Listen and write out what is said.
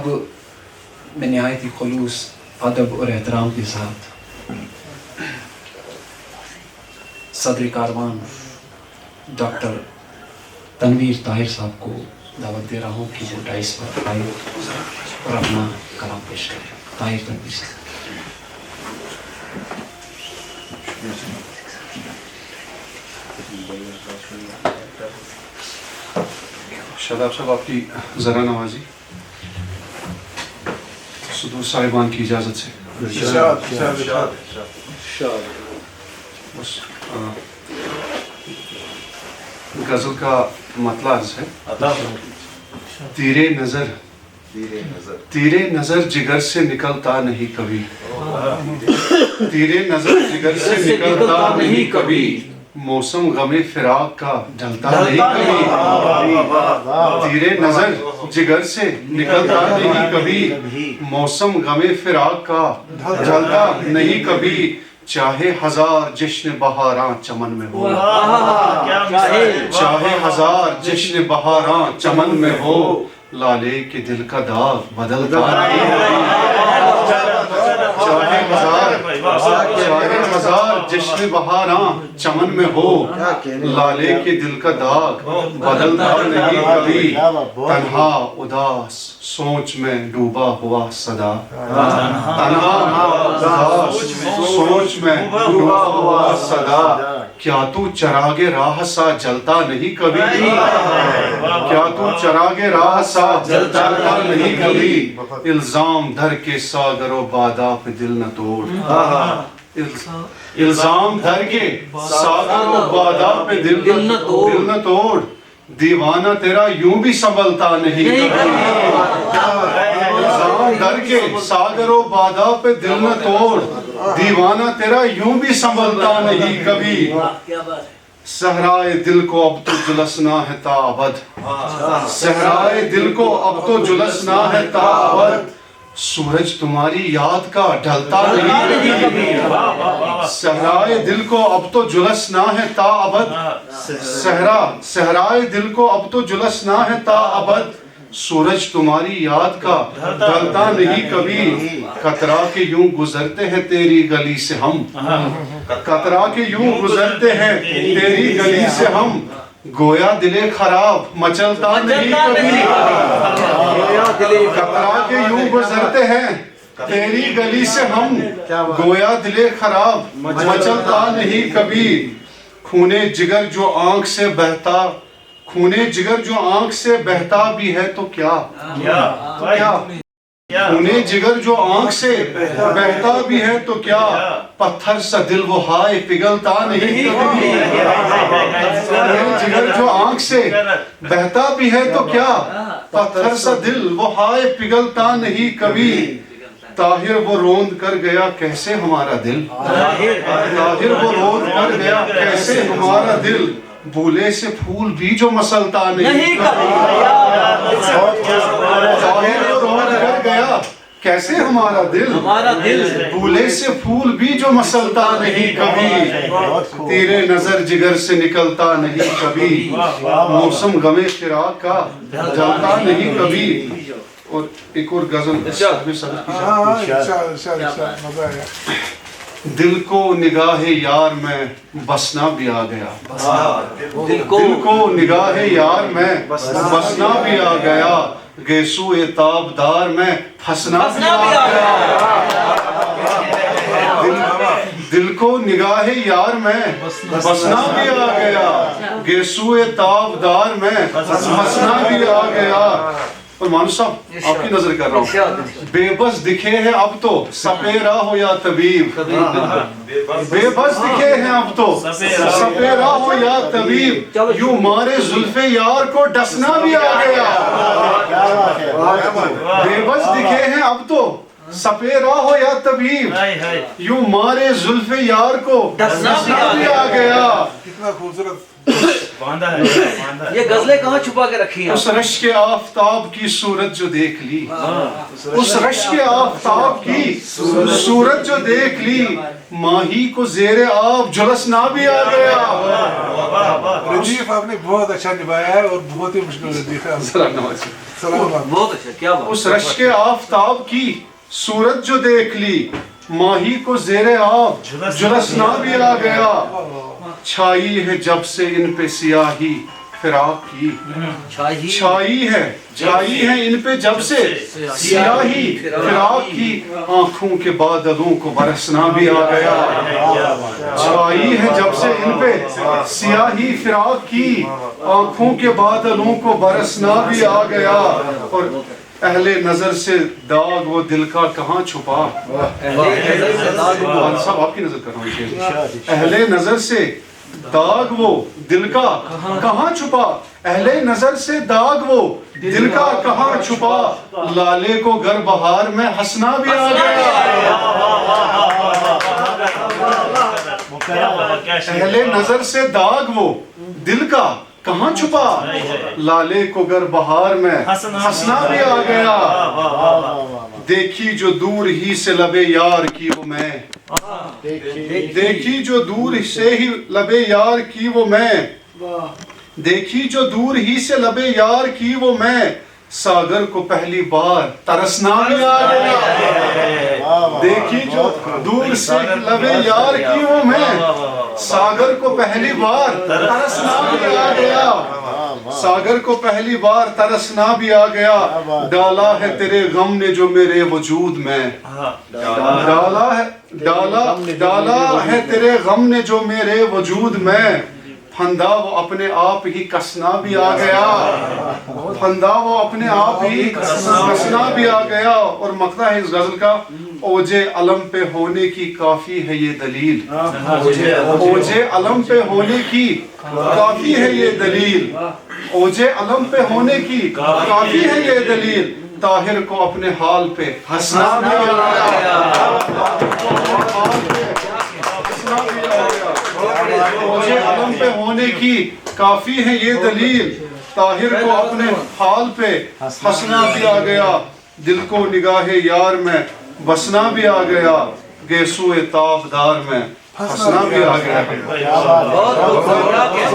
اب میں نہایت ہی خلوص ادب اور احترام کے ساتھ صدر کاروان ڈاکٹر تنویر طاہر صاحب کو دعوت دے رہا ہوں کہ وہ ڈائس پر آئے اور اپنا کلام پیش کریں. طاہر تنویر صاحب. شاداب صاحب آپ کی ذرا نوازی صدور صاحبان کی اجازت سے. بس غزل کا مطلع عرض ہے. تیرے نظر جگر سے نکلتا نہیں کبھی. تیرے نظر جگر سے نکلتا نہیں کبھی. موسم غم فراق کا ڈھلتا نہیں کبھی. تیرے نظر جگر سے نکلتا نہیں کبھی. موسم غم فراق کا ڈھلتا نہیں کبھی. چاہے ہزار جشن بہاراں چمن میں ہو. چاہے ہزار جشن بہاراں چمن میں ہو. لالے کے دل کا داغ بدلتا نہیں چاہے ہزار جشن بہاراں چمن میں ہو. لالے کے دل کا داغ بدلتا نہیں کبھی. تنہا اداس سوچ میں ڈوبا ہوا صدا. تنہا اداس سوچ میں ڈوبا ہوا صدا. کیا تو چراغ راہ سا جلتا نہیں کبھی. کیا تو چراغ راہ سا جلتا نہیں کبھی. الزام دھر کے ساگر و بادا پہ دل نہ توڑ. الزام دھر کے ساگر و بادا پہ دل نہ توڑ. دیوانہ تیرا یوں بھی سنبھلتا نہیں کبھی. الزام دھر کے ساگر و بادا پہ دل نہ توڑ. دیوانہ تیرا یوں بھی سنبھلتا نہیں کبھی. صحرائے دل کو اب تو جلسنا ہے تا ابد. صحرائے دل کو اب تو جلسنا ہے تا ابد. سورج تمہاری یاد کا ڈھلتا نہیں کبھی. صحرائے دل کو اب تو جلسنا ہے تا ابد. صحرائے دل کو اب تو جلسنا ہے تا ابد. سورج تمہاری یاد کا ڈھلتا نہیں کبھی. کترا کے یوں گزرتے ہیں تیری گلی سے ہم. کترا کے یوں گزرتے ہیں تیری گلی سے ہم. گویا دل خراب مچلتا نہیں کبھی. کترا کے یوں گزرتے ہیں تیری گلی سے ہم. گویا دل خراب مچلتا نہیں کبھی. خونے جگر جو آنکھ سے بہتا خونے جگر جو آنکھ سے بہتا بھی ہے تو کیا. خونے جگر جو آنکھ سے بہتا بھی ہے تو کیا. پتھر سا دل وہ ہائے پگھلتا نہیں کبھی. خونے جگر جو آنکھ سے بہتا بھی ہے تو کیا. پتھر سا دل وہ ہائے پگھلتا نہیں کبھی. طاہر وہ روند کر گیا کیسے ہمارا دل. طاہر وہ روند کر گیا کیسے ہمارا دل. بھولے سے پھول بھی جو مسلتا نہیں کبھی. طاہر وہ روند کر گیا کیسے ہمارا دل. بھولے سے پھول بھی جو مسلتا نہیں کبھی. تیرے نظر جگر سے نکلتا نہیں کبھی. موسم غم فراق کا ڈھلتا نہیں کبھی. اور ایک اور غزل. دل کو نگاہ یار میں بسنا بھی آ گیا. دل کو نگاہ یار میں بسنا بھی آ گیا. گیسو تابدار میں پھنسنا بھی آ گیا. دل کو نگاہ یار میں بسنا بھی آ گیا. گیسو تابدار میں پھنسنا بھی آ گیا. اور مانو صاحب آپ کی نظر کر رہا ہوں. بے بس دکھے ہیں اب تو سپیرا ہو یا طبیب. بے بس دکھے ہیں اب تو سپیرا ہو یا طبیب. یوں مارے زلف یار کو ڈسنا بھی آ گیا. بے بس دکھے ہیں اب تو سپیرا ہو یا طبیب. یوں مارے زلف یار کو ڈسنا بھی آ گیا. کتنا خوبصورت باندھا ہے یہ غزلیں کہاں چھپا کے رکھی ہیں؟ اس رش کے آفتاب کی صورت جو دیکھ لی، اس رش کے آفتاب کی صورت جو دیکھ لی، ماہی کو زیر آب جھلسنا بھی آ گیا۔ ردیف آپ نے بہت اچھا نبھایا ہے اور بہت ہی مشکل ردیف ہے۔ سلام۔ بہت اچھا، کیا بات۔ اس رش کے آفتاب کی صورت جو دیکھ لی، ماہی کو زیر آب جھلسنا بھی آ گیا۔ چھائی ہے جب سے ان پہ سیاہی فراق کی، چھائی ہے ان پہ جب سے سیاہی فراق کی، آنکھوں کے بادلوں کو برسنا بھی آ گیا۔ چھائی ہے جب سے ان پہ سیاہی فراق کی، آنکھوں کے بادلوں کو برسنا بھی آ گیا۔ اور اہل نظر سے داغ وہ دل کا کہاں چھپا، صاحب آپ کی نظر کر رہا ہوں، اہل نظر سے داغ وہ دل کا کہاں چھپا، اہل نظر سے داغ وہ دل کا کہاں چھپا، لالے کو گر بہار میں ہنسنا بھی آ گیا۔ اہل نظر سے داغ وہ دل کا کہاں چھپا، لالے کو گر بہار میں ہنسنا بھی آ گیا۔ دیکھی جو دور ہی سے لبے یار کی وہ میں، دیکھی جو دور سے ہی لبے یار کی وہ میں، دیکھی جو دور ہی سے لبے یار کی وہ میں، ساگر کو پہلی بار ترسنا بھی آ گیا۔ دیکھی جو دور سے لبے یار کی وہ میں، ساگر کو پہلی بار ترسنا بھی آ گیا، ساگر کو پہلی بار ترسنا بھی آ گیا۔ ڈالا ہے تیرے غم نے جو میرے وجود میں، ڈالا ہے تیرے غم نے جو میرے وجود میں، پھندا وہ اپنے آپ ہی کسنا بھی آ گیا، پھندا وہ اپنے آپ ہی کسنا بھی آ گیا۔ اور مقطع ہے اس غزل کا، اوجے علم پہ ہونے کی کافی ہے یہ دلیل، اوجے علم پہ ہونے کی کافی ہے یہ دلیل، اوجے علم پہ ہونے کی کافی ہے یہ دلیل، طاہر کو اپنے حال پہ ہنسنا بھی آ گیا، اوجے علم پہ ہونے کی کافی ہے یہ دلیل، طاہر کو اپنے حال پہ ہنسنا بھی آ گیا، دل کو نگاہ یار میں بسنا بھی آ گیا، گیسوئے تابدار میں ہنسنا بھی آ گیا۔